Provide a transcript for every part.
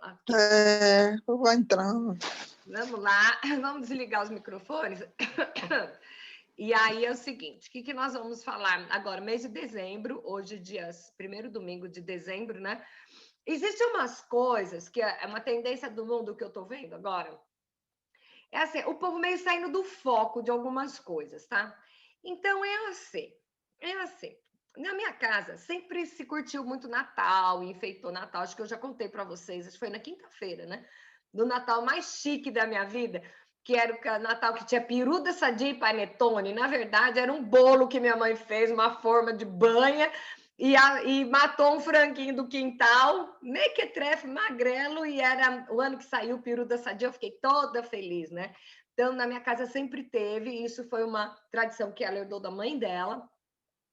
Aqui. Vai entrando. Vamos lá, vamos desligar os microfones. E aí é o seguinte, o que nós vamos falar agora? Mês de dezembro, hoje primeiro domingo de dezembro, né? Existem umas coisas que é uma tendência do mundo que eu tô vendo agora. É assim, o povo meio saindo do foco de algumas coisas, tá? Então é assim. Na minha casa sempre se curtiu muito Natal, enfeitou Natal. Acho que eu já contei para vocês, acho que foi na quinta-feira, né? Do Natal mais chique da minha vida, que era o Natal que tinha peru da Sadia e panetone. Na verdade, era um bolo que minha mãe fez, uma forma de banha, e matou um franguinho do quintal, mequetrefe, magrelo, e era o ano que saiu o peru da Sadia, eu fiquei toda feliz, né? Então, na minha casa sempre teve, e isso foi uma tradição que ela herdou da mãe dela,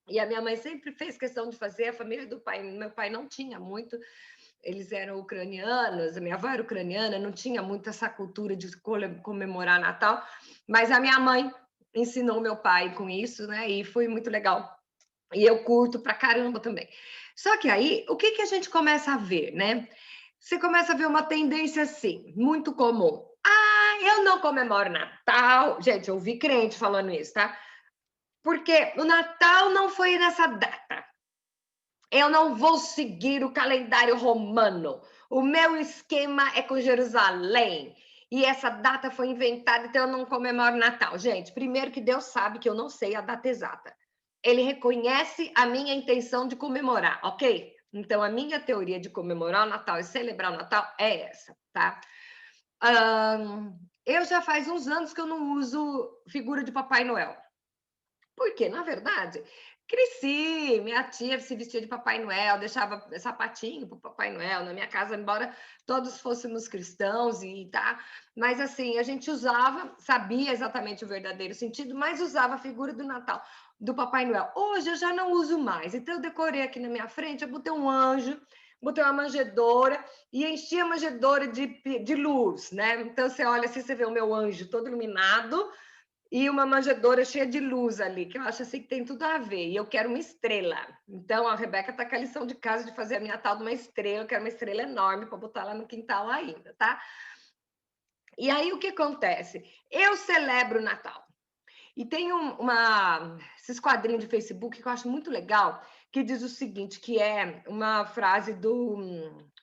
e a minha mãe sempre fez questão de fazer, a família do pai, meu pai não tinha muito, eles eram ucranianos, a minha avó era ucraniana, não tinha muito essa cultura de comemorar Natal, mas a minha mãe ensinou meu pai com isso, né? E foi muito legal. E eu curto pra caramba também. Só que aí, o que a gente começa a ver, né? Você começa a ver uma tendência assim, muito comum. Ah, eu não comemoro Natal. Gente, eu ouvi crente falando isso, tá? Porque o Natal não foi nessa data. Eu não vou seguir o calendário romano. O meu esquema é com Jerusalém. E essa data foi inventada, então eu não comemoro Natal. Gente, primeiro que Deus sabe que eu não sei a data exata. Ele reconhece a minha intenção de comemorar, ok? Então, a minha teoria de comemorar o Natal e celebrar o Natal é essa, tá? Eu já faz uns anos que eu não uso figura de Papai Noel. Porque, na verdade, cresci, minha tia se vestia de Papai Noel, deixava sapatinho para o Papai Noel na minha casa, embora todos fôssemos cristãos e tá, mas assim, a gente usava, sabia exatamente o verdadeiro sentido, mas usava a figura do Natal, do Papai Noel. Hoje eu já não uso mais, então eu decorei aqui na minha frente, eu botei um anjo, botei uma manjedoura e enchi a manjedoura de luz, né? Então você olha assim, você vê o meu anjo todo iluminado, e uma manjedoura cheia de luz ali, que eu acho assim que tem tudo a ver. E eu quero uma estrela. Então a Rebeca está com a lição de casa de fazer a minha tal de uma estrela. Eu quero uma estrela enorme para botar lá no quintal ainda, tá? E aí o que acontece? Eu celebro o Natal. E tem esses quadrinhos de Facebook que eu acho muito legal, que diz o seguinte, que é uma frase do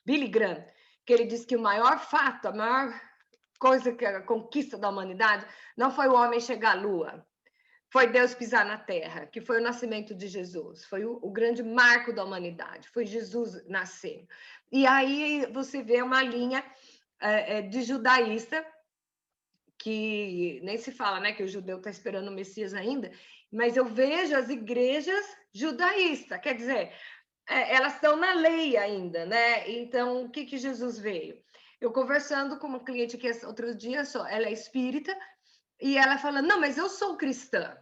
Billy Graham, que ele diz que o maior fato, a maior coisa que a conquista da humanidade não foi o homem chegar à lua, foi Deus pisar na terra, que foi o nascimento de Jesus, foi o grande marco da humanidade, foi Jesus nascer. E aí você vê uma linha de judaísta, que nem se fala, né, que o judeu está esperando o Messias ainda, mas eu vejo as igrejas judaístas, quer dizer, elas estão na lei ainda, né? Então, o que Jesus veio? Eu conversando com uma cliente que outro dia, ela é espírita, e ela falando, não, mas eu sou cristã.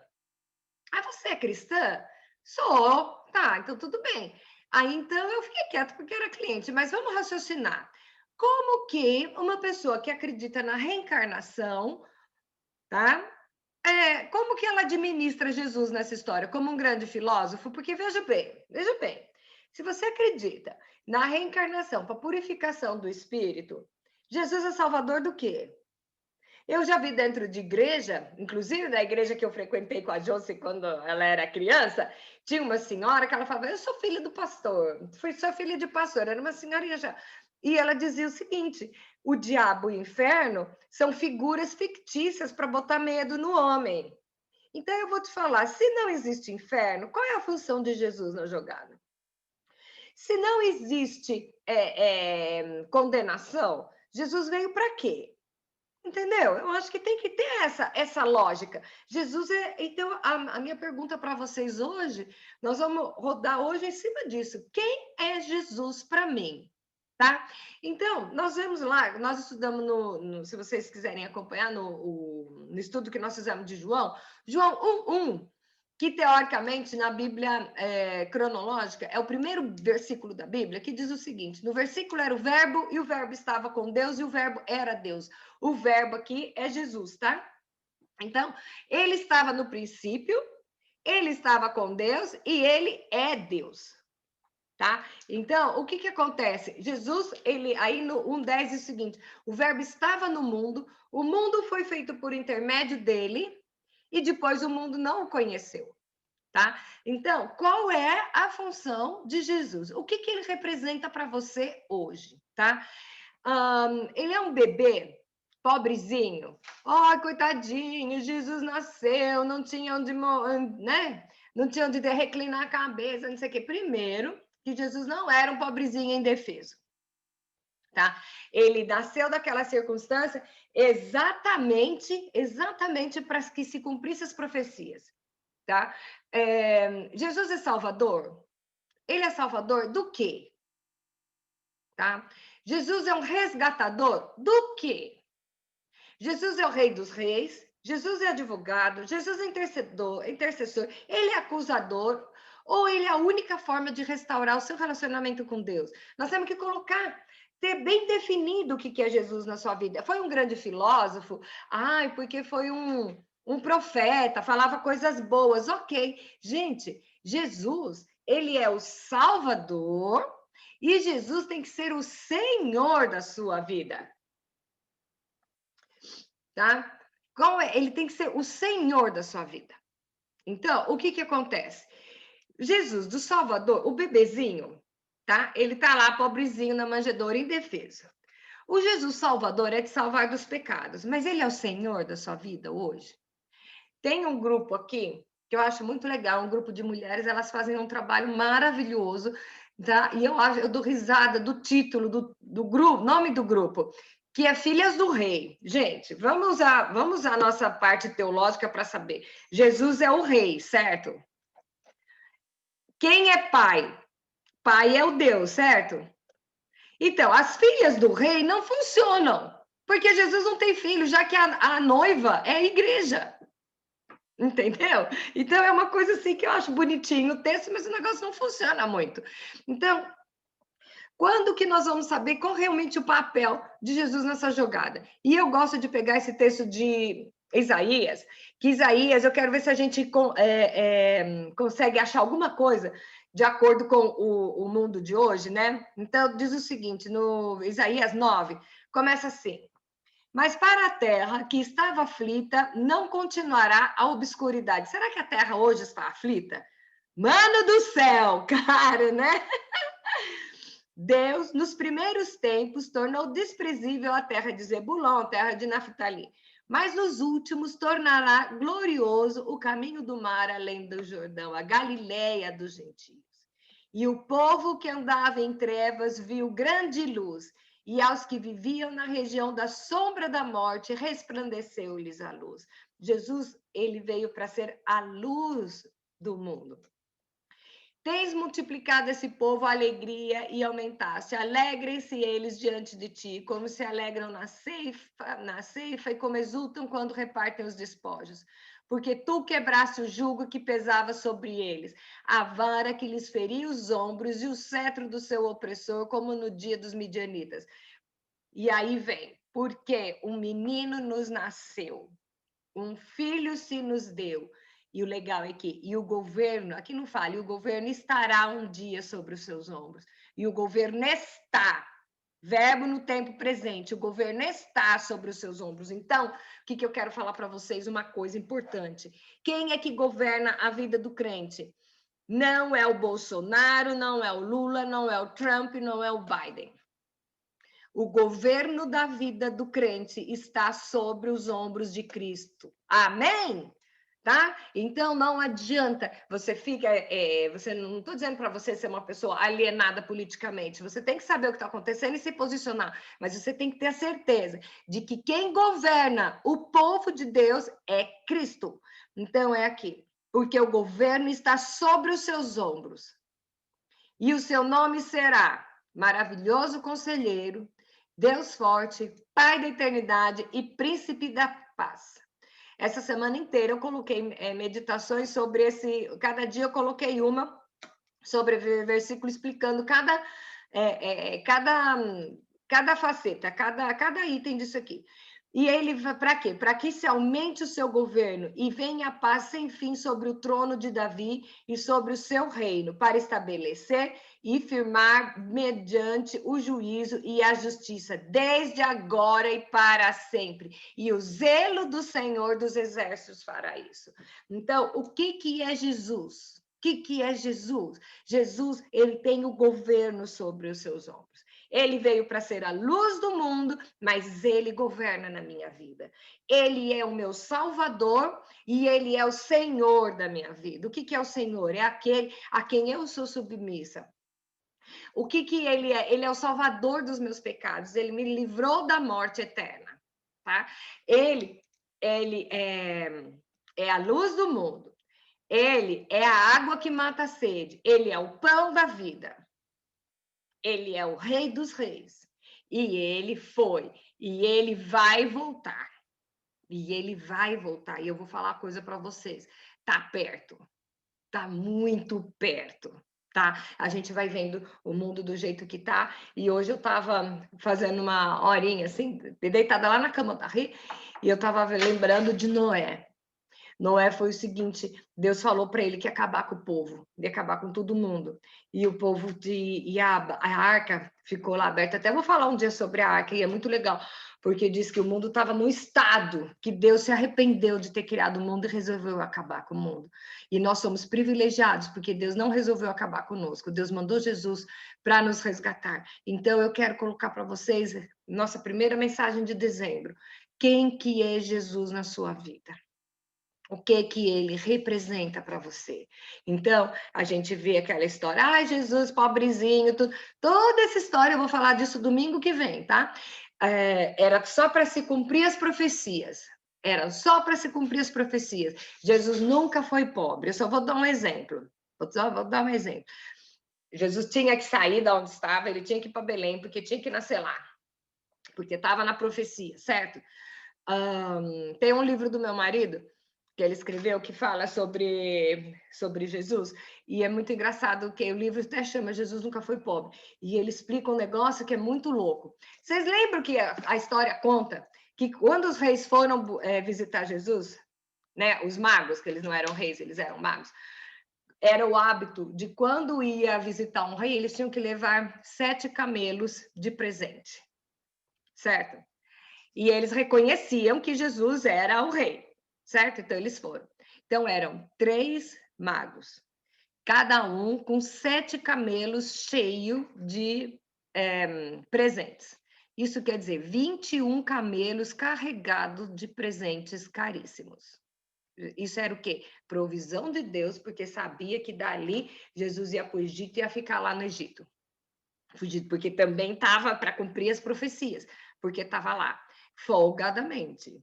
Ah, você é cristã? Sou. Tá, então tudo bem. Aí então eu fiquei quieta porque era cliente, mas vamos raciocinar. Como que uma pessoa que acredita na reencarnação, tá? Como que ela administra Jesus nessa história? Como um grande filósofo? Porque veja bem, se você acredita na reencarnação para purificação do espírito, Jesus é salvador do quê? Eu já vi dentro de igreja, inclusive na igreja que eu frequentei com a Josi quando ela era criança, tinha uma senhora que ela falava, eu sou filha do pastor, sou filha de pastor, era uma senhorinha já. E ela dizia o seguinte, o diabo e o inferno são figuras fictícias para botar medo no homem. Então eu vou te falar, se não existe inferno, qual é a função de Jesus na jogada? Se não existe condenação, Jesus veio para quê? Entendeu? Eu acho que tem que ter essa lógica. Jesus é. Então, a minha pergunta para vocês hoje, nós vamos rodar hoje em cima disso. Quem é Jesus para mim? Tá? Então, nós vemos lá, nós estudamos se vocês quiserem acompanhar no estudo que nós fizemos de João 1:1, que teoricamente na Bíblia cronológica é o primeiro versículo da Bíblia, que diz o seguinte: no versículo era o verbo, e o verbo estava com Deus, e o verbo era Deus. O verbo aqui é Jesus, tá? Então, ele estava no princípio, ele estava com Deus e ele é Deus. tá? Então, o que que acontece? Jesus, ele aí no 1:10 diz o seguinte: o verbo estava no mundo, o mundo foi feito por intermédio dele, e depois o mundo não o conheceu, tá? Então, qual é a função de Jesus? O que que ele representa para você hoje, tá? Ele é um bebê pobrezinho. Ai, coitadinho, Jesus nasceu, não tinha onde, né? Não tinha onde reclinar a cabeça, não sei o quê. Primeiro, que Jesus não era um pobrezinho indefeso, tá? Ele nasceu daquela circunstância exatamente para que se cumprissem as profecias, tá? Jesus é Salvador? Ele é Salvador do quê? Tá? Jesus é um resgatador do quê? Jesus é o Rei dos Reis, Jesus é advogado, Jesus é intercessor, ele é acusador, ou ele é a única forma de restaurar o seu relacionamento com Deus? Nós temos que colocar, ter bem definido o que é Jesus na sua vida. Foi um grande filósofo? Ai, porque foi um profeta, falava coisas boas. Ok. Gente, Jesus, ele é o Salvador e Jesus tem que ser o Senhor da sua vida. Tá? Ele tem que ser o Senhor da sua vida. Então, o que que acontece? Jesus do Salvador, o bebezinho, tá? Ele tá lá, pobrezinho, na manjedoura, indefeso. O Jesus Salvador é de salvar dos pecados, mas ele é o Senhor da sua vida hoje? Tem um grupo aqui que eu acho muito legal, um grupo de mulheres, elas fazem um trabalho maravilhoso, tá? E eu dou risada do título do grupo, nome do grupo, que é Filhas do Rei. Gente, vamos usar a nossa parte teológica para saber. Jesus é o rei, certo? Quem é pai? Pai é o Deus, certo? Então, as filhas do rei não funcionam, porque Jesus não tem filho, já que a noiva é a igreja. Entendeu? Então é uma coisa assim que eu acho bonitinho o texto, mas o negócio não funciona muito. Então, quando que nós vamos saber qual realmente o papel de Jesus nessa jogada? E eu gosto de pegar esse texto de Isaías, que Isaías, eu quero ver se a gente consegue achar alguma coisa de acordo com o mundo de hoje, né? Então, diz o seguinte, no Isaías 9, começa assim: mas para a terra que estava aflita, não continuará a obscuridade. Será que a terra hoje está aflita? Mano do céu, cara, né? Deus, nos primeiros tempos, tornou desprezível a terra de Zebulon, a terra de Naftali. Mas nos últimos tornará glorioso o caminho do mar além do Jordão, a Galileia dos gentios. E o povo que andava em trevas viu grande luz, e aos que viviam na região da sombra da morte resplandeceu-lhes a luz. Jesus, ele veio para ser a luz do mundo. Tens multiplicado esse povo a alegria e aumentaste. Alegrem-se eles diante de ti, como se alegram na ceifa e como exultam quando repartem os despojos. Porque tu quebraste o jugo que pesava sobre eles, a vara que lhes feria os ombros e o cetro do seu opressor, como no dia dos midianitas. E aí vem, porque um menino nos nasceu, um filho se nos deu. E o legal é que, e o governo, aqui não fala, e o governo estará um dia sobre os seus ombros. E o governo está, verbo no tempo presente, o governo está sobre os seus ombros. Então, o que eu quero falar para vocês? Uma coisa importante. Quem é que governa a vida do crente? Não é o Bolsonaro, não é o Lula, não é o Trump, não é o Biden. O governo da vida do crente está sobre os ombros de Cristo. Amém? Tá? Então não adianta, você fica, você não estou dizendo para você ser uma pessoa alienada politicamente, você tem que saber o que está acontecendo e se posicionar, mas você tem que ter a certeza de que quem governa o povo de Deus é Cristo. Então é aqui, porque o governo está sobre os seus ombros. E o seu nome será Maravilhoso Conselheiro, Deus Forte, Pai da Eternidade e Príncipe da Paz. Essa semana inteira eu coloquei meditações sobre cada dia eu coloquei uma sobre versículo explicando cada faceta, cada item disso aqui. E ele para quê? Para que se aumente o seu governo e venha a paz sem fim sobre o trono de Davi e sobre o seu reino, para estabelecer e firmar mediante o juízo e a justiça, desde agora e para sempre. E o zelo do Senhor dos Exércitos fará isso. Então, o que é Jesus? O que é Jesus? Jesus, ele tem o governo sobre os seus ombros. Ele veio para ser a luz do mundo, mas ele governa na minha vida. Ele é o meu Salvador e ele é o Senhor da minha vida. O que é o Senhor? É aquele a quem eu sou submissa. O que ele é? Ele é o Salvador dos meus pecados. Ele me livrou da morte eterna, tá? Ele é a luz do mundo. Ele é a água que mata a sede. Ele é o pão da vida. Ele é o Rei dos Reis. E ele foi. E ele vai voltar. E ele vai voltar. E eu vou falar uma coisa para vocês. Tá perto. Tá muito perto. Tá? A gente vai vendo o mundo do jeito que tá. E hoje eu estava fazendo uma horinha assim, deitada lá na cama da Ri, e eu estava lembrando de Noé. Noé foi o seguinte: Deus falou para ele que ia acabar com o povo, ia acabar com todo mundo. E o povo e a arca ficou lá aberta. Até vou falar um dia sobre a arca, e é muito legal, porque diz que o mundo estava num estado que Deus se arrependeu de ter criado o mundo e resolveu acabar com o mundo. E nós somos privilegiados, porque Deus não resolveu acabar conosco. Deus mandou Jesus para nos resgatar. Então, eu quero colocar para vocês nossa primeira mensagem de dezembro. Quem que é Jesus na sua vida? O que ele representa para você. Então, a gente vê aquela história, ai, Jesus, pobrezinho, toda essa história, eu vou falar disso domingo que vem, tá? Era só para se cumprir as profecias. Era só para se cumprir as profecias. Jesus nunca foi pobre. Eu só vou dar um exemplo. Vou dar um exemplo. Jesus tinha que sair de onde estava, ele tinha que ir para Belém, porque tinha que nascer lá. Porque estava na profecia, certo? Tem um livro do meu marido que ele escreveu, que fala sobre Jesus, e é muito engraçado que o livro até chama Jesus Nunca Foi Pobre, e ele explica um negócio que é muito louco. Vocês lembram que a história conta que quando os reis foram visitar Jesus, né, os magos, que eles não eram reis, eles eram magos, era o hábito de quando ia visitar um rei, eles tinham que levar 7 camelos de presente, certo? E eles reconheciam que Jesus era o rei, certo? Então, eles foram. Então, eram 3 magos, cada um com 7 camelos cheios de presentes. Isso quer dizer 21 camelos carregados de presentes caríssimos. Isso era o quê? Provisão de Deus, porque sabia que dali Jesus ia para o Egito e ia ficar lá no Egito. Fugido, porque também estava para cumprir as profecias, porque estava lá, folgadamente.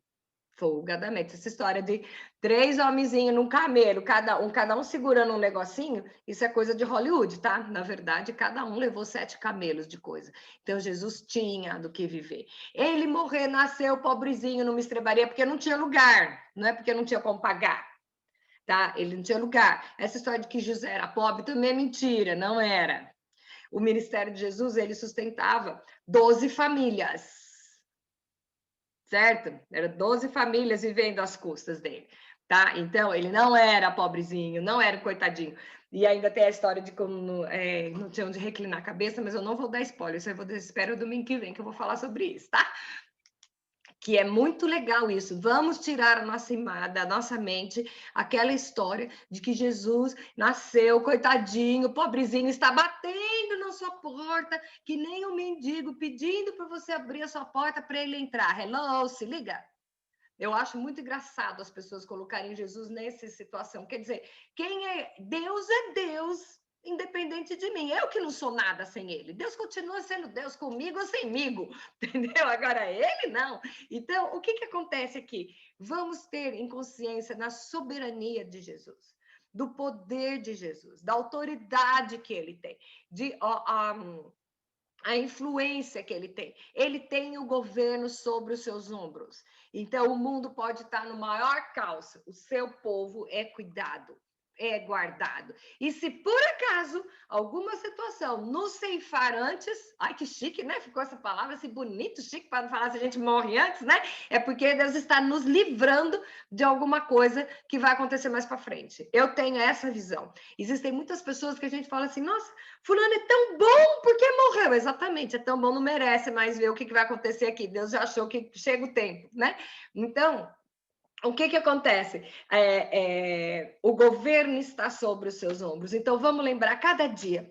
Folgadamente. Essa história de 3 homenzinhos num camelo, cada um segurando um negocinho, isso é coisa de Hollywood, tá? Na verdade, cada um levou 7 camelos de coisa. Então, Jesus tinha do que viver. Ele morreu, nasceu pobrezinho numa estrebaria, porque não tinha lugar, não é porque não tinha como pagar, tá? Ele não tinha lugar. Essa história de que José era pobre também é mentira, não era. O ministério de Jesus, ele sustentava 12 famílias, certo? Era 12 famílias vivendo às custas dele, tá? Então, ele não era pobrezinho, não era coitadinho. E ainda tem a história de como não tinha onde reclinar a cabeça, mas eu não vou dar spoiler, isso eu vou espero domingo que vem que eu vou falar sobre isso, tá? Que é muito legal isso. Vamos tirar da nossa mente aquela história de que Jesus nasceu, coitadinho, pobrezinho, está batendo na sua porta, que nem um mendigo, pedindo para você abrir a sua porta para ele entrar. Hello, se liga. Eu acho muito engraçado as pessoas colocarem Jesus nessa situação. Quer dizer, quem é Deus, independente de mim. Eu que não sou nada sem ele. Deus continua sendo Deus comigo ou semigo, entendeu? Agora ele não. Então, o que acontece aqui? Vamos ter em consciência na soberania de Jesus, do poder de Jesus, da autoridade que ele tem, a influência que ele tem. Ele tem o governo sobre os seus ombros. Então, o mundo pode estar no maior caos. O seu povo é cuidado. é guardado. E se por acaso alguma situação nos ceifar antes, ai que chique, né? Ficou essa palavra assim bonito, chique, para não falar se a gente morre antes, né? É porque Deus está nos livrando de alguma coisa que vai acontecer mais para frente. Eu tenho essa visão. Existem muitas pessoas que a gente fala assim, nossa, fulano é tão bom, por que morreu? Exatamente, é tão bom, não merece mais ver o que vai acontecer aqui. Deus já achou que chega o tempo, né? Então, o que acontece? O governo está sobre os seus ombros. Então, vamos lembrar cada dia.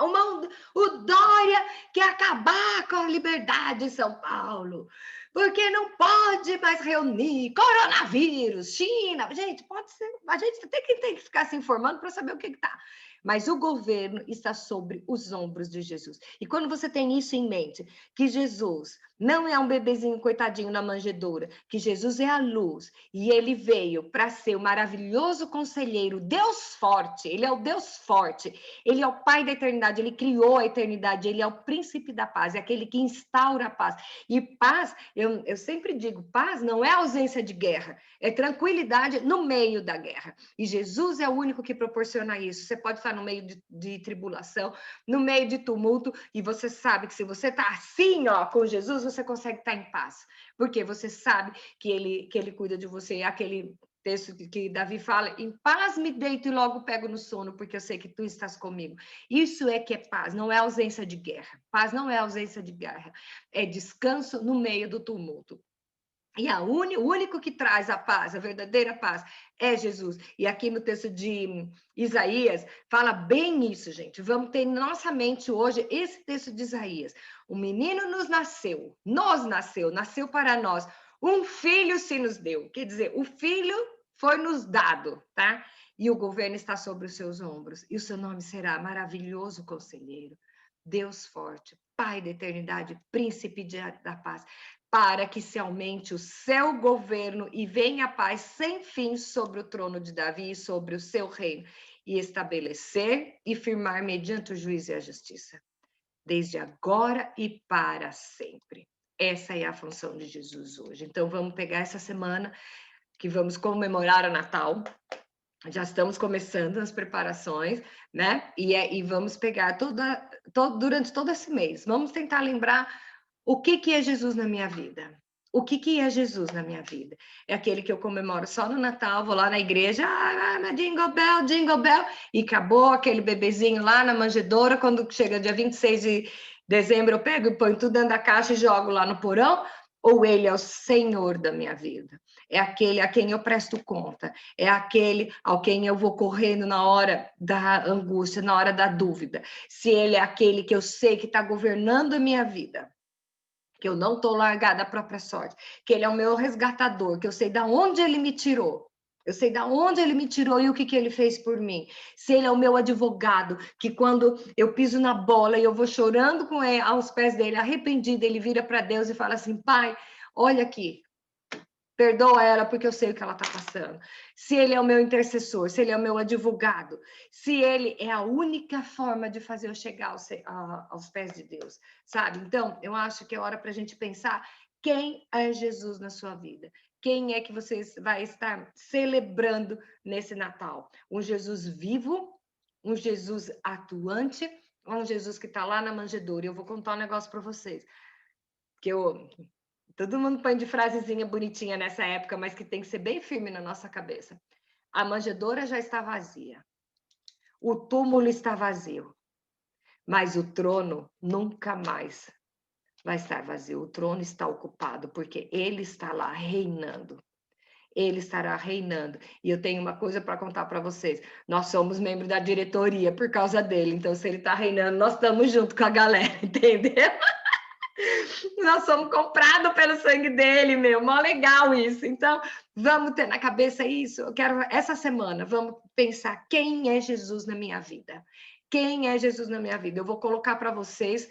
O Dória quer acabar com a liberdade em São Paulo, porque não pode mais reunir coronavírus, China. Gente, pode ser. A gente tem que ficar se informando para saber o que está. Mas o governo está sobre os ombros de Jesus. E quando você tem isso em mente, que Jesus não é um bebezinho coitadinho na manjedoura, que Jesus é a luz e ele veio para ser o maravilhoso conselheiro, Deus forte, ele é o Deus forte, ele é o Pai da eternidade, ele criou a eternidade, ele é o príncipe da paz, é aquele que instaura a paz. E paz, eu sempre digo, paz não é ausência de guerra, é tranquilidade no meio da guerra. E Jesus é o único que proporciona isso. Você pode estar no meio de tribulação, no meio de tumulto, e você sabe que se você está assim, ó, com Jesus, você consegue estar em paz. Porque você sabe que ele cuida de você. É aquele texto que Davi fala, em paz me deito e logo pego no sono, porque eu sei que tu estás comigo. Isso é que é paz, não é ausência de guerra. Paz não é ausência de guerra, é descanso no meio do tumulto. E o único que traz a paz, a verdadeira paz, é Jesus. E aqui no texto de Isaías, fala bem isso, gente. Vamos ter em nossa mente hoje esse texto de Isaías. O menino nasceu para nós. Um filho se nos deu. Quer dizer, o filho foi nos dado, tá? E o governo está sobre os seus ombros. E o seu nome será maravilhoso conselheiro, Deus forte, Pai da eternidade, príncipe da paz, para que se aumente o seu governo e venha a paz sem fim sobre o trono de Davi e sobre o seu reino, e estabelecer e firmar mediante o juízo e a justiça, desde agora e para sempre. Essa é a função de Jesus hoje. Então, vamos pegar essa semana que vamos comemorar o Natal. Já estamos começando as preparações, né? E vamos pegar durante todo esse mês. Vamos tentar lembrar o que é Jesus na minha vida. O que é Jesus na minha vida? É aquele que eu comemoro só no Natal, vou lá na igreja, jingle bell, e acabou aquele bebezinho lá na manjedoura, quando chega dia 26 de dezembro, eu pego e ponho tudo dentro da caixa e jogo lá no porão, ou ele é o Senhor da minha vida? É aquele a quem eu presto conta, é aquele ao quem eu vou correndo na hora da angústia, na hora da dúvida. Se ele é aquele que eu sei que está governando a minha vida, que eu não estou largada à própria sorte, que ele é o meu resgatador, que eu sei de onde ele me tirou. Eu sei de onde ele me tirou e o que ele fez por mim. Se ele é o meu advogado, que quando eu piso na bola e eu vou chorando com ele, aos pés dele, arrependida, ele vira para Deus e fala assim, Pai, olha aqui, perdoa ela porque eu sei o que ela está passando. Se ele é o meu intercessor, se ele é o meu advogado, se ele é a única forma de fazer eu chegar aos pés de Deus, sabe? Então, eu acho que é hora para a gente pensar quem é Jesus na sua vida. Quem é que você vai estar celebrando nesse Natal? Um Jesus vivo, um Jesus atuante, ou um Jesus que está lá na manjedoura? Eu vou contar um negócio para vocês, que todo mundo põe de frasezinha bonitinha nessa época, mas que tem que ser bem firme na nossa cabeça. A manjedoura já está vazia. O túmulo está vazio. Mas o trono nunca mais vai estar vazio. O trono está ocupado, porque ele está lá reinando. Ele estará reinando. E eu tenho uma coisa para contar para vocês. Nós somos membros da diretoria por causa dele. Então, se ele está reinando, nós estamos junto com a galera, entendeu? Nós somos comprados pelo sangue dele, meu. Mó legal isso. Então, vamos ter na cabeça isso. Eu quero, essa semana, vamos pensar quem é Jesus na minha vida. Quem é Jesus na minha vida? Eu vou colocar para vocês,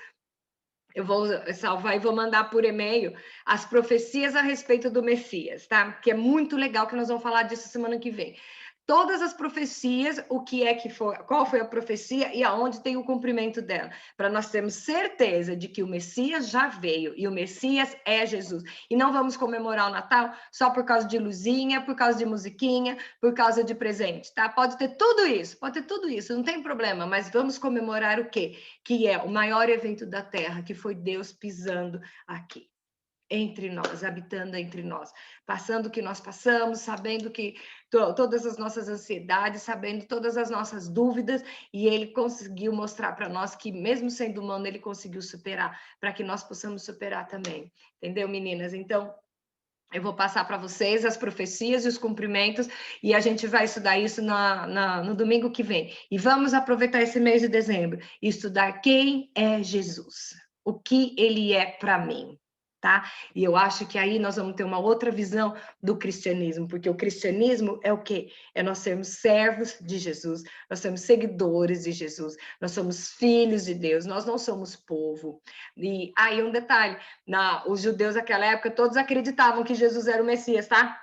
eu vou salvar e vou mandar por e-mail as profecias a respeito do Messias, tá? Que é muito legal, que nós vamos falar disso semana que vem. todas as profecias, o que é que foi, qual foi a profecia e aonde tem o cumprimento dela, para nós termos certeza de que o Messias já veio e o Messias é Jesus. E não vamos comemorar o Natal só por causa de luzinha, por causa de musiquinha, por causa de presente, tá? Pode ter tudo isso, não tem problema, mas vamos comemorar o quê? Que é o maior evento da Terra, que foi Deus pisando aqui entre nós, habitando entre nós, passando o que nós passamos, sabendo que todas as nossas ansiedades, sabendo todas as nossas dúvidas, e ele conseguiu mostrar para nós que, mesmo sendo humano, ele conseguiu superar, para que nós possamos superar também. Entendeu, meninas? Então, eu vou passar para vocês as profecias e os cumprimentos, e a gente vai estudar isso no domingo que vem. E vamos aproveitar esse mês de dezembro e estudar quem é Jesus, o que ele é para mim. Tá? E eu acho que aí nós vamos ter uma outra visão do cristianismo, porque o cristianismo é o quê? É nós sermos servos de Jesus, nós somos seguidores de Jesus, nós somos filhos de Deus, nós não somos povo. E aí um detalhe, os judeus naquela época todos acreditavam que Jesus era o Messias, tá?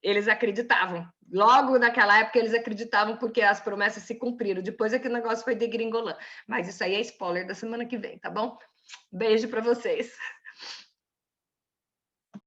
Eles acreditavam. Logo naquela época eles acreditavam porque as promessas se cumpriram. Depois é que o negócio foi degringolando. Mas isso aí é spoiler da semana que vem, tá bom? Beijo para vocês.